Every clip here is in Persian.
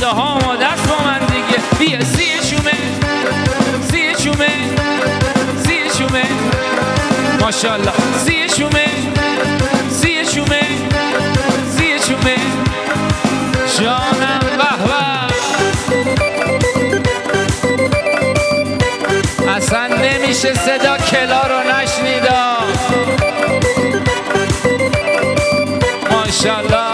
خداها ما دست با من دیگه. بیا سی شومه سی شومه سی شومه ماشاءالله سی شومه سی شومه سی شومه جانم به به. اصلا نمیشه صدا کلا رو نشنیدا. ماشاءالله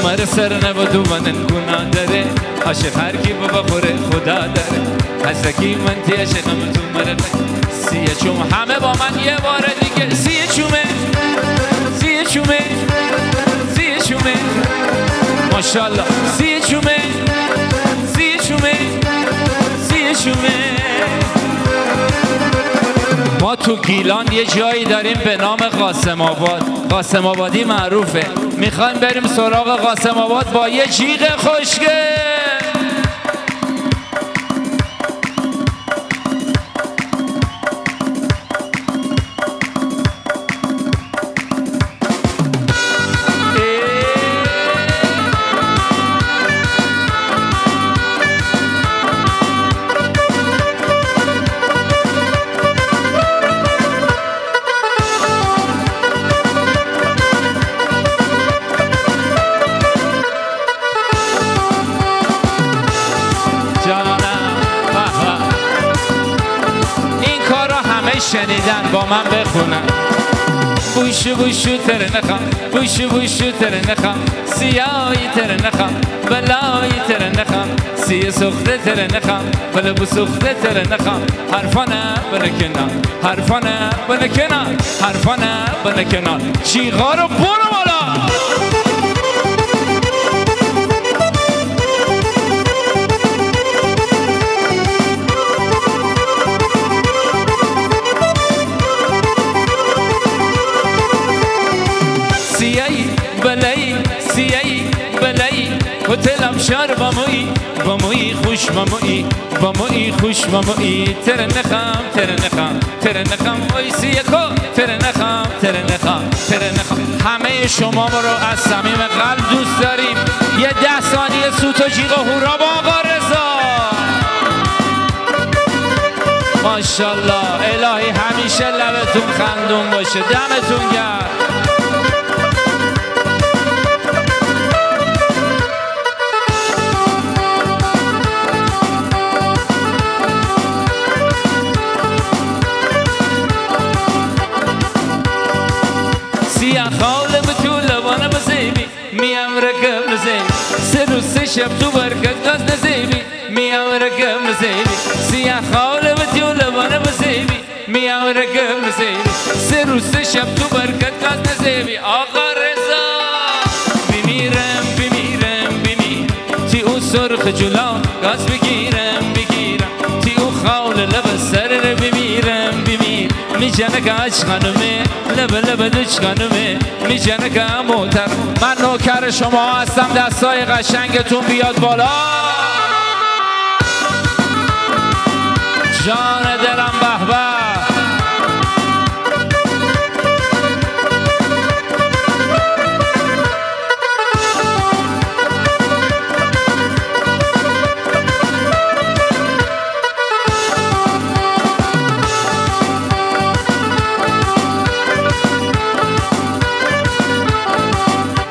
مر سر نبودو من گناه داره عاشق هر کی بابا خوره خدا داره حسکی من تی عاشقم تو مره سیه چوم همه با من یه بار دیگه سیه چومه سیه چومه سیه چومه ماشاءالله سیه چومه سیه چومه سیه چومه. ما تو گیلان یه جایی داریم به نام قاسم آباد. قاسم آبادی معروفه. میخوایم بریم سراغ قاسم آباد با یه جیغ خوشگل. شنیدن با من بخونن. بوشو بوشو تره نخم بوشو بوشو تره نخم سیایی تره نخم بلایی تره نخم سیه سخته تره نخم بله بو سخته تره نخم حرفانه بله کنار حرفانه بله کنار حرفانه بله کنار چیغا رو برو بالا. بلایی سیایی بلایی هتلم شهر با مویی خوش با مویی خوش با مویی تره نخم تره نخم تره نخم اوی سیه کو تره نخم تره نخم تره نخم. همه شما ما رو از صمیم قلب دوست داریم. یه 10 ثانیه سوت و جیغ و هورا با آقا رضا. ماشاءالله الهی همیشه لبتون خندون باشه. دمتون گرم. سیاه خاله بطول لبانه بزیبی میم رکب نزیبی 3 روز 3 شب تو برکت گاز نزیبی میم رکب نزیبی سیاه خاله بطول لبانه بزیبی میم رکب نزیبی 3 روز 3 شب تو برکت گاز نزیبی. آقا رضا بمیرم بمیرم بمیرم تی او سرخ جلو گاز بگیرم بگیرم تی او خاله لب سر بمیرم بمیرم میجنه که عشق خانومه لب لب دوچ خانومه میجنه که موتر. من نوکر شما هستم. دستای قشنگتون بیاد بالا. جان دلم به به.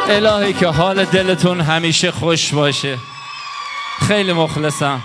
الهی که حال دلتون همیشه خوش باشه. خیلی مخلصم.